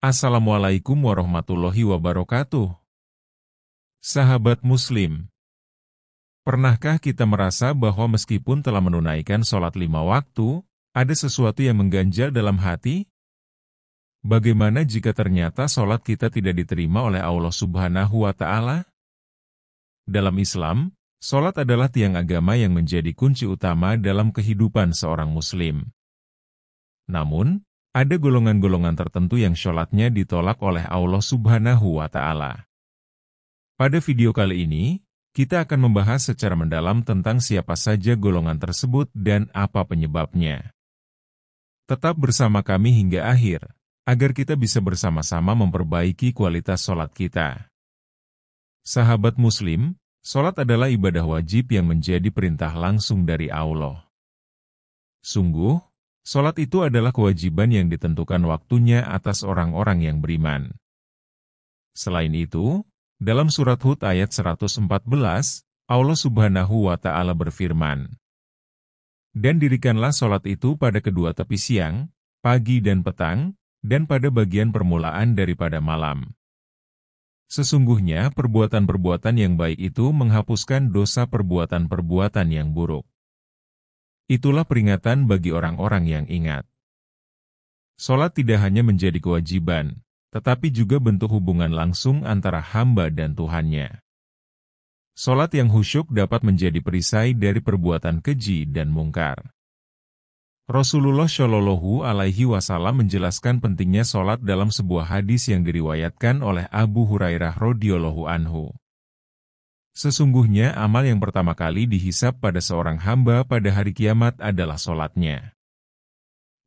Assalamualaikum warahmatullahi wabarakatuh. Sahabat Muslim, pernahkah kita merasa bahwa meskipun telah menunaikan sholat 5 waktu, ada sesuatu yang mengganjal dalam hati? Bagaimana jika ternyata sholat kita tidak diterima oleh Allah Subhanahu wa Ta'ala? Dalam Islam, sholat adalah tiang agama yang menjadi kunci utama dalam kehidupan seorang Muslim. Namun, ada golongan-golongan tertentu yang sholatnya ditolak oleh Allah Subhanahu wa Ta'ala. Pada video kali ini, kita akan membahas secara mendalam tentang siapa saja golongan tersebut dan apa penyebabnya. Tetap bersama kami hingga akhir, agar kita bisa bersama-sama memperbaiki kualitas sholat kita. Sahabat Muslim, sholat adalah ibadah wajib yang menjadi perintah langsung dari Allah. Sungguh, sholat itu adalah kewajiban yang ditentukan waktunya atas orang-orang yang beriman. Selain itu, dalam surat Hud ayat 114, Allah Subhanahu wa Ta'ala berfirman, "Dan dirikanlah sholat itu pada kedua tepi siang, pagi dan petang, dan pada bagian permulaan daripada malam. Sesungguhnya perbuatan-perbuatan yang baik itu menghapuskan dosa perbuatan-perbuatan yang buruk." Itulah peringatan bagi orang-orang yang ingat. Sholat tidak hanya menjadi kewajiban, tetapi juga bentuk hubungan langsung antara hamba dan Tuhannya. Sholat yang khusyuk dapat menjadi perisai dari perbuatan keji dan mungkar. Rasulullah Shallallahu Alaihi Wasallam menjelaskan pentingnya sholat dalam sebuah hadis yang diriwayatkan oleh Abu Hurairah radhiyallahu anhu. Sesungguhnya amal yang pertama kali dihisab pada seorang hamba pada hari kiamat adalah sholatnya.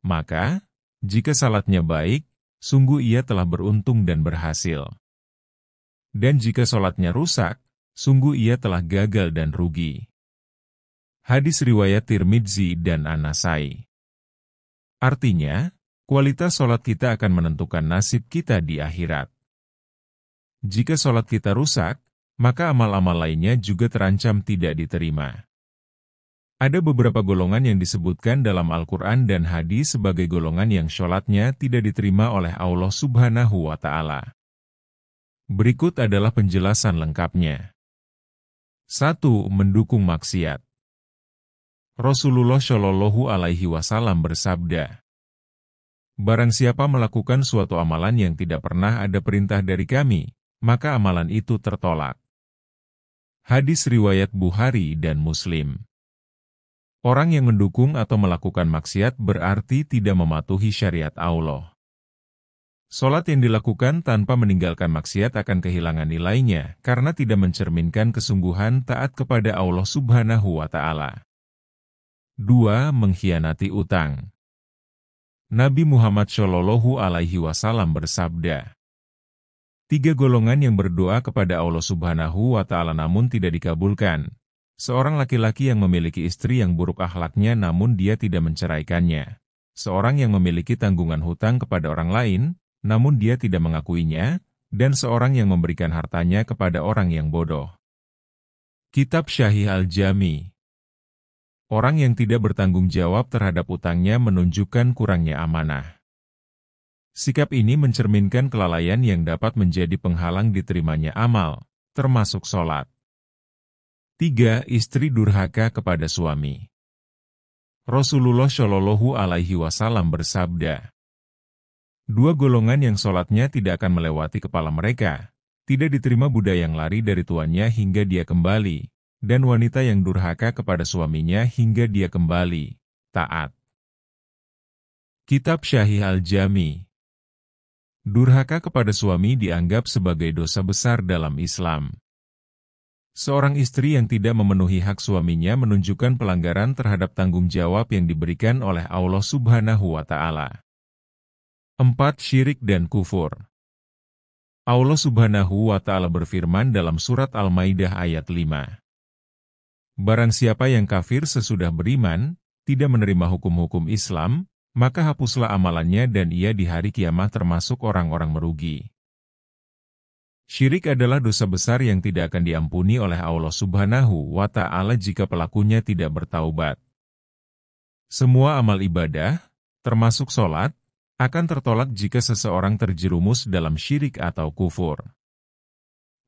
Maka, jika salatnya baik, sungguh ia telah beruntung dan berhasil. Dan jika sholatnya rusak, sungguh ia telah gagal dan rugi. Hadis riwayat Tirmidzi dan An-Nasai. Artinya, kualitas sholat kita akan menentukan nasib kita di akhirat. Jika sholat kita rusak, maka amal-amal lainnya juga terancam tidak diterima. Ada beberapa golongan yang disebutkan dalam Al-Quran dan hadis sebagai golongan yang sholatnya tidak diterima oleh Allah Subhanahu wa Ta'ala. Berikut adalah penjelasan lengkapnya. 1. Mendukung maksiat. Rasulullah Shallallahu Alaihi Wasallam bersabda, "Barang siapa melakukan suatu amalan yang tidak pernah ada perintah dari kami, maka amalan itu tertolak." Hadis riwayat Bukhari dan Muslim. Orang yang mendukung atau melakukan maksiat berarti tidak mematuhi syariat Allah. Sholat yang dilakukan tanpa meninggalkan maksiat akan kehilangan nilainya karena tidak mencerminkan kesungguhan taat kepada Allah Subhanahu wa Ta'ala. 2. Mengkhianati utang. Nabi Muhammad Shallallahu Alaihi Wasallam bersabda, 3 golongan yang berdoa kepada Allah Subhanahu wa Ta'ala namun tidak dikabulkan. Seorang laki-laki yang memiliki istri yang buruk akhlaknya namun dia tidak menceraikannya. Seorang yang memiliki tanggungan hutang kepada orang lain, namun dia tidak mengakuinya, dan seorang yang memberikan hartanya kepada orang yang bodoh. Kitab Syahih Al-Jami. Orang yang tidak bertanggung jawab terhadap utangnya menunjukkan kurangnya amanah. Sikap ini mencerminkan kelalaian yang dapat menjadi penghalang diterimanya amal, termasuk sholat. 3. Istri durhaka kepada suami. Rasulullah Shallallahu Alaihi Wasallam bersabda, 2 golongan yang sholatnya tidak akan melewati kepala mereka, tidak diterima budak yang lari dari tuannya hingga dia kembali, dan wanita yang durhaka kepada suaminya hingga dia kembali, taat. Kitab Syahih Al-Jami. Durhaka kepada suami dianggap sebagai dosa besar dalam Islam. Seorang istri yang tidak memenuhi hak suaminya menunjukkan pelanggaran terhadap tanggung jawab yang diberikan oleh Allah Subhanahu wa Ta'ala. 4. Syirik dan kufur. Allah Subhanahu wa Ta'ala berfirman dalam surat Al-Maidah ayat 5. Barang siapa yang kafir sesudah beriman, tidak menerima hukum-hukum Islam, maka hapuslah amalannya dan ia di hari kiamat termasuk orang-orang merugi. Syirik adalah dosa besar yang tidak akan diampuni oleh Allah Subhanahu wa Ta'ala jika pelakunya tidak bertaubat. Semua amal ibadah, termasuk sholat, akan tertolak jika seseorang terjerumus dalam syirik atau kufur.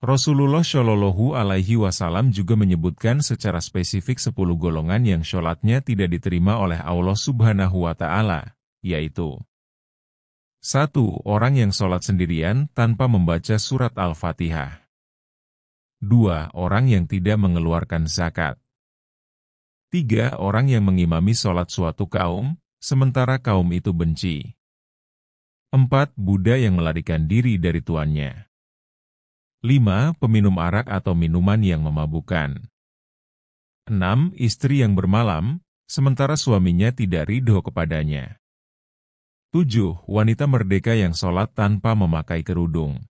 Rasulullah Shallallahu Alaihi Wasallam juga menyebutkan secara spesifik 10 golongan yang sholatnya tidak diterima oleh Allah Subhanahu wa Ta'ala, yaitu 1. Orang yang sholat sendirian tanpa membaca surat Al-Fatihah. 2. Orang yang tidak mengeluarkan zakat. 3. Orang yang mengimami sholat suatu kaum, sementara kaum itu benci. 4. Budak yang melarikan diri dari tuannya. 5. Peminum arak atau minuman yang memabukkan. 6. Istri yang bermalam, sementara suaminya tidak ridho kepadanya. 7. Wanita merdeka yang sholat tanpa memakai kerudung.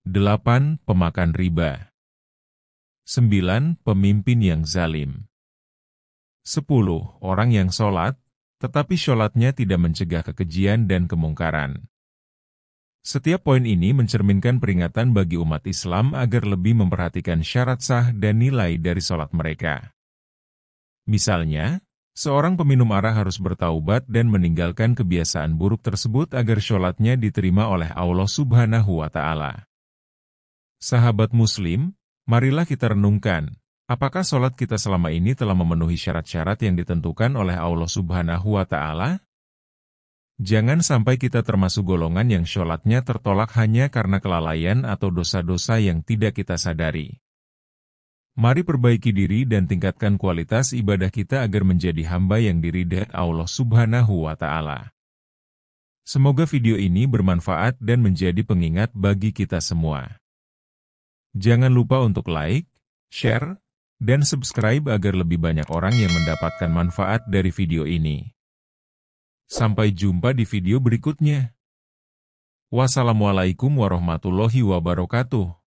8. Pemakan riba. 9. Pemimpin yang zalim. 10. Orang yang sholat, tetapi sholatnya tidak mencegah kekejian dan kemungkaran. Setiap poin ini mencerminkan peringatan bagi umat Islam agar lebih memperhatikan syarat sah dan nilai dari sholat mereka. Misalnya, seorang peminum arak harus bertaubat dan meninggalkan kebiasaan buruk tersebut agar sholatnya diterima oleh Allah Subhanahu wa Ta'ala. Sahabat Muslim, marilah kita renungkan, apakah sholat kita selama ini telah memenuhi syarat-syarat yang ditentukan oleh Allah Subhanahu wa Ta'ala? Jangan sampai kita termasuk golongan yang sholatnya tertolak hanya karena kelalaian atau dosa-dosa yang tidak kita sadari. Mari perbaiki diri dan tingkatkan kualitas ibadah kita agar menjadi hamba yang diridhai Allah Subhanahu wa Ta'ala. Semoga video ini bermanfaat dan menjadi pengingat bagi kita semua. Jangan lupa untuk like, share, dan subscribe agar lebih banyak orang yang mendapatkan manfaat dari video ini. Sampai jumpa di video berikutnya. Wassalamualaikum warahmatullahi wabarakatuh.